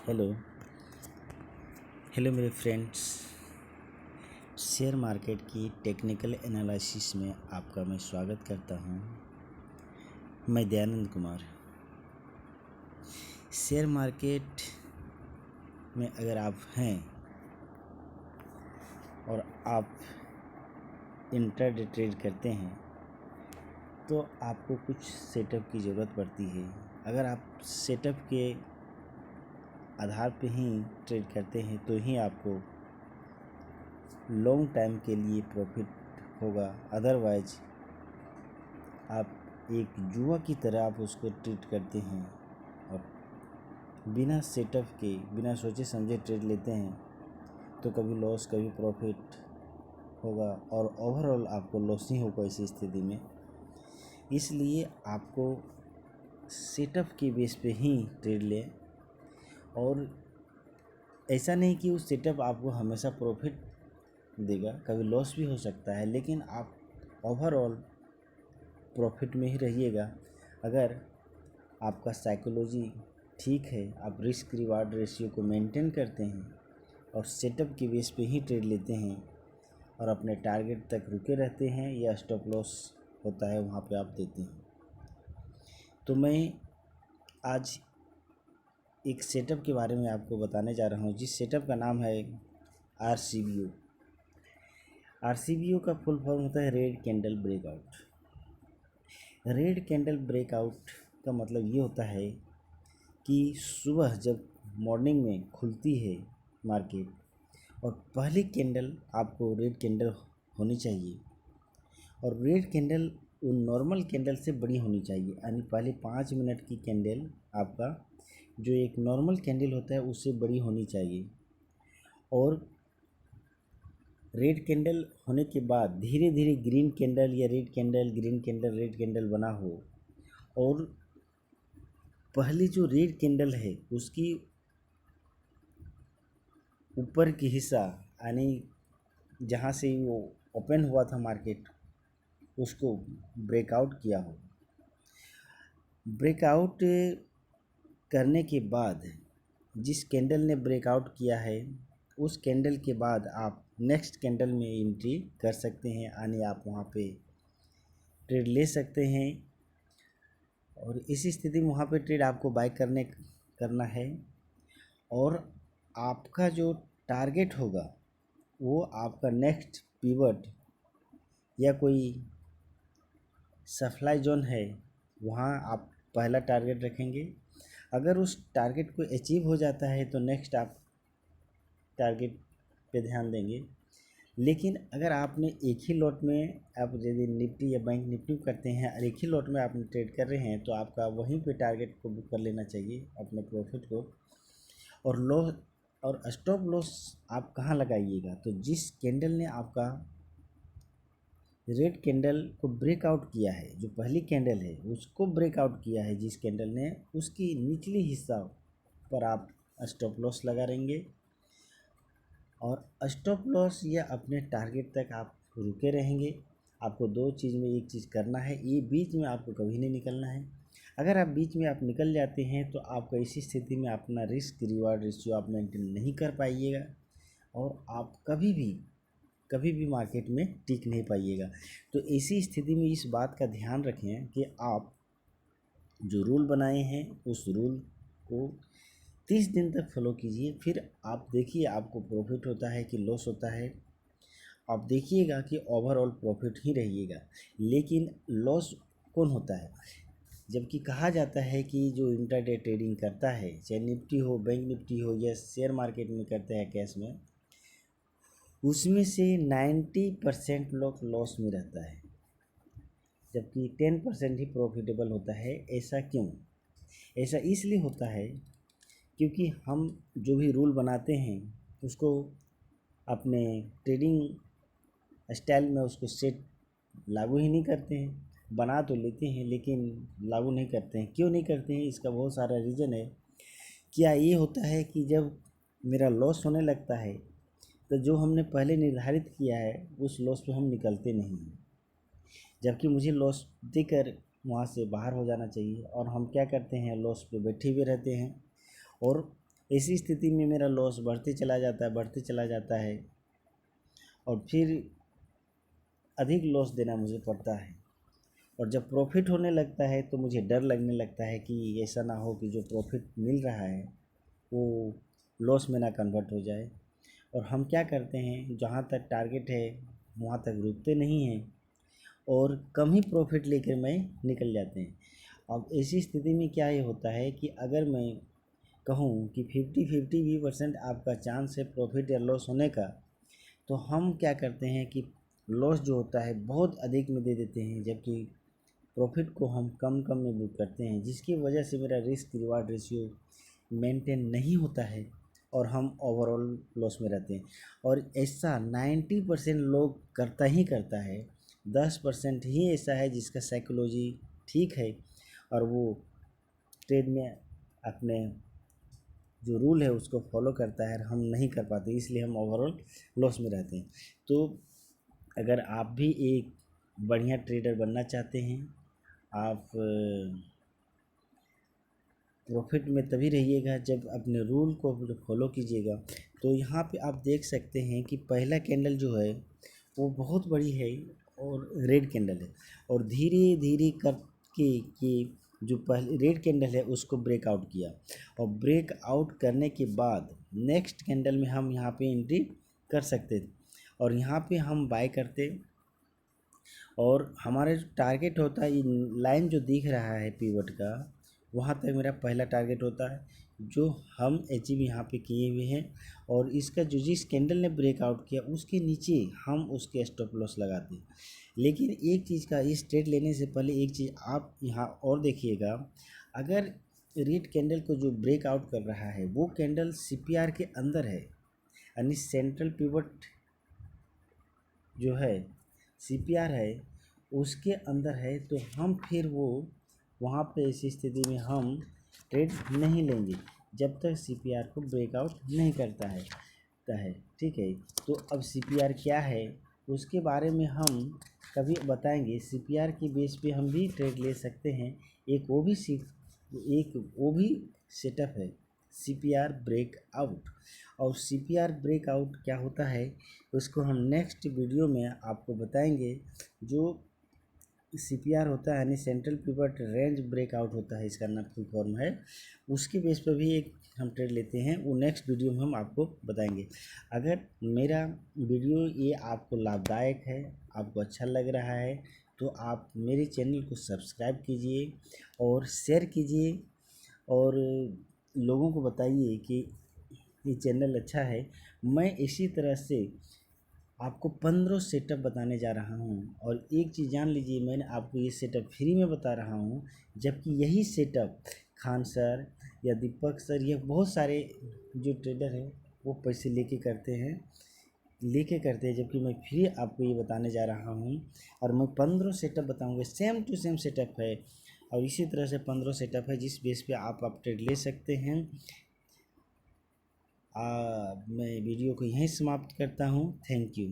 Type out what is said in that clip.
Hello hello मेरे friends. Share market की technical analysis में आपका मैं स्वागत करता हूं। मैं दयानंद कुमार। शेयर मार्केट में अगर आप हैं और आप इंट्राडे ट्रेड करते हैं तो आपको कुछ सेटअप की ज़रूरत पड़ती है। अगर आप सेटअप के आधार पे ही ट्रेड करते हैं तो ही आपको लॉन्ग टाइम के लिए प्रॉफिट होगा। अदरवाइज आप एक जुआ की तरह आप उसको ट्रीट करते हैं और बिना सेटअप के बिना सोचे समझे ट्रेड लेते हैं तो कभी लॉस कभी प्रॉफिट होगा और ओवरऑल आपको लॉस ही होगा इस स्थिति में। इसलिए आपको सेटअप के बेस पे ही ट्रेड लें और ऐसा नहीं कि उस सेटअप आपको हमेशा प्रॉफिट देगा, कभी लॉस भी हो सकता है, लेकिन आप ओवरऑल प्रॉफिट में ही रहिएगा। अगर आपका साइकोलॉजी ठीक है, आप रिस्क रिवार्ड रेशियो को मेंटेन करते हैं और सेटअप के बेस पे ही ट्रेड लेते हैं और अपने टारगेट तक रुके रहते हैं या स्टॉप लॉस होता है वहाँ पे आप देते हैं। तो मैं आज एक सेटअप के बारे में आपको बताने जा रहा हूँ जिस सेटअप का नाम है RCBO। RCBO का फुल फॉर्म होता है red candle breakout. Red candle breakout का मतलब ये होता है कि सुबह जब मॉर्निंग में खुलती है मार्केट और पहली कैंडल आपको रेड कैंडल होनी चाहिए और रेड कैंडल उन नॉर्मल कैंडल से बड़ी होनी चाहिए, यानी पहले 5 मिनट की कैंडल आपका जो एक नॉर्मल कैंडल होता है उससे बड़ी होनी चाहिए और रेड कैंडल होने के बाद धीरे धीरे ग्रीन कैंडल या red candle green candle red candle बना हो और पहली जो रेड कैंडल है उसकी ऊपर की हिस्सा यानी जहाँ से वो ओपन हुआ था मार्केट उसको ब्रेकआउट किया हो। ब्रेकआउट करने के बाद जिस कैंडल ने ब्रेकआउट किया है उस कैंडल के बाद आप नेक्स्ट कैंडल में एंट्री कर सकते हैं, यानी आप वहाँ पे ट्रेड ले सकते हैं और इस स्थिति में वहाँ पे ट्रेड आपको बाय करना है और आपका जो टारगेट होगा वो आपका नेक्स्ट पिवट या कोई सप्लाई जोन है वहाँ आप पहला टारगेट रखेंगे। अगर उस टारगेट को अचीव हो जाता है तो नेक्स्ट आप टारगेट पे ध्यान देंगे। लेकिन अगर आपने एक ही लॉट में आप यदि निफ्टी या बैंक निफ्टी करते हैं और एक ही लॉट में आपने ट्रेड कर रहे हैं तो आपका वहीं पे टारगेट को बुक कर लेना चाहिए अपने प्रॉफिट को। और लॉस और स्टॉप लॉस आप कहाँ लगाइएगा, तो जिस कैंडल ने आपका रेड कैंडल को ब्रेकआउट किया है, जो पहली कैंडल है उसको ब्रेकआउट किया है जिस कैंडल ने, उसकी निचली हिस्सा पर आप स्टॉप लॉस लगा लेंगे और स्टॉप लॉस या अपने टारगेट तक आप रुके रहेंगे। आपको दो चीज़ में एक चीज़ करना है, ये बीच में आपको कभी नहीं निकलना है। अगर आप बीच में आप निकल जाते हैं तो आपको इसी स्थिति में अपना रिस्क रिवार्ड रेशियो आप मेंटेन नहीं कर पाइएगा और आप कभी भी मार्केट में टिक नहीं पाइएगा। तो ऐसी स्थिति में इस बात का ध्यान रखें कि आप जो रूल बनाए हैं उस रूल को 30 दिन तक फॉलो कीजिए, फिर आप देखिए आपको प्रॉफिट होता है कि लॉस होता है। आप देखिएगा कि ओवरऑल प्रॉफिट ही रहिएगा, लेकिन लॉस कौन होता है? जबकि कहा जाता है कि जो इंट्राडे ट्रेडिंग करता है, चाहे निफ्टी हो बैंक निफ्टी हो या शेयर मार्केट में करते हैं कैश में, उसमें से 90% लोग लॉस में रहता है जबकि 10% ही प्रॉफिटेबल होता है। ऐसा क्यों? ऐसा इसलिए होता है क्योंकि हम जो भी रूल बनाते हैं उसको अपने ट्रेडिंग स्टाइल में उसको सेट लागू ही नहीं करते हैं। बना तो लेते हैं लेकिन लागू नहीं करते हैं। क्यों नहीं करते हैं? इसका बहुत सारा रीज़न है। क्या ये होता है कि जब मेरा लॉस होने लगता है तो जो हमने पहले निर्धारित किया है उस लॉस पे हम निकलते नहीं हैं, जबकि मुझे लॉस देकर वहाँ से बाहर हो जाना चाहिए और हम क्या करते हैं, लॉस पे बैठे हुए रहते हैं और ऐसी स्थिति में मेरा लॉस बढ़ते चला जाता है और फिर अधिक लॉस देना मुझे पड़ता है। और जब प्रॉफिट होने लगता है तो मुझे डर लगने लगता है कि ऐसा ना हो कि जो प्रॉफिट मिल रहा है वो लॉस में ना कन्वर्ट हो जाए। और हम क्या करते हैं, जहाँ तक टारगेट है वहाँ तक रुकते नहीं हैं और कम ही प्रॉफिट लेकर मैं निकल जाते हैं। अब ऐसी स्थिति में क्या ये होता है कि अगर मैं कहूँ कि 50-50 भी % आपका चांस है प्रॉफिट या लॉस होने का, तो हम क्या करते हैं कि लॉस जो होता है बहुत अधिक में दे देते हैं, जबकि प्रॉफिट को हम कम कम में बुक करते हैं, जिसकी वजह से मेरा रिस्क रिवार्ड रेशियो मेंटेन नहीं होता है और हम ओवरऑल लॉस में रहते हैं। और ऐसा 90% लोग करता है, 10% ही ऐसा है जिसका साइकोलॉजी ठीक है और वो ट्रेड में अपने जो रूल है उसको फॉलो करता है। हम नहीं कर पाते, इसलिए हम ओवरऑल लॉस में रहते हैं। तो अगर आप भी एक बढ़िया ट्रेडर बनना चाहते हैं, आप प्रॉफिट में तभी रहिएगा जब अपने रूल को फॉलो कीजिएगा। तो यहाँ पे आप देख सकते हैं कि पहला कैंडल जो है वो बहुत बड़ी है और रेड कैंडल है, और धीरे धीरे करके कि जो पहले रेड कैंडल है उसको ब्रेकआउट किया, और ब्रेकआउट करने के बाद नेक्स्ट कैंडल में हम यहाँ पे एंट्री कर सकते थे और यहाँ पे हम बाय करते। और हमारा जो टारगेट होता है, लाइन जो दिख रहा है पिवट का, वहाँ तक मेरा पहला टारगेट होता है जो हम अचीव यहाँ पे किए हुए हैं। और इसका जो जिस कैंडल ने ब्रेकआउट किया उसके नीचे हम उसके स्टॉप लॉस लगाते हैं। लेकिन एक चीज़ का, इस ट्रेड लेने से पहले एक चीज़ आप यहाँ और देखिएगा, अगर रेड कैंडल को जो ब्रेकआउट कर रहा है वो कैंडल CPR के अंदर है, यानी सेंट्रल पिवट जो है CPR है उसके अंदर है, तो हम फिर वो वहाँ पे ऐसी स्थिति में हम ट्रेड नहीं लेंगे जब तक CPR को ब्रेकआउट नहीं करता है। ठीक है, तो अब CPR क्या है उसके बारे में हम कभी बताएंगे। CPR की बेस पे हम भी ट्रेड ले सकते हैं। एक वो भी सेटअप है CPR ब्रेकआउट। और CPR ब्रेकआउट क्या होता है उसको हम नेक्स्ट वीडियो में आपको बताएंगे। जो CPR होता है यानी सेंट्रल पिवट रेंज ब्रेकआउट होता है, इसका नाम फुल फॉर्म है, उसके बेस पर भी एक हम ट्रेड लेते हैं, वो नेक्स्ट वीडियो में हम आपको बताएंगे। अगर मेरा वीडियो ये आपको लाभदायक है, आपको अच्छा लग रहा है, तो आप मेरे चैनल को सब्सक्राइब कीजिए और शेयर कीजिए और लोगों को बताइए कि ये चैनल अच्छा है। मैं इसी तरह से आपको 15 सेटअप बताने जा रहा हूँ। और एक चीज़ जान लीजिए, मैंने आपको ये सेटअप फ्री में बता रहा हूँ, जबकि यही सेटअप खान सर या दीपक सर या बहुत सारे जो ट्रेडर हैं वो पैसे लेके करते हैं, जबकि मैं फ्री आपको ये बताने जा रहा हूँ। और मैं 15 सेटअप बताऊँगा, सेम टू सेम सेटअप है और इसी तरह से 15 सेटअप है जिस बेस पे आप ट्रेड ले सकते हैं। मैं वीडियो को यहीं समाप्त करता हूँ। Thank you.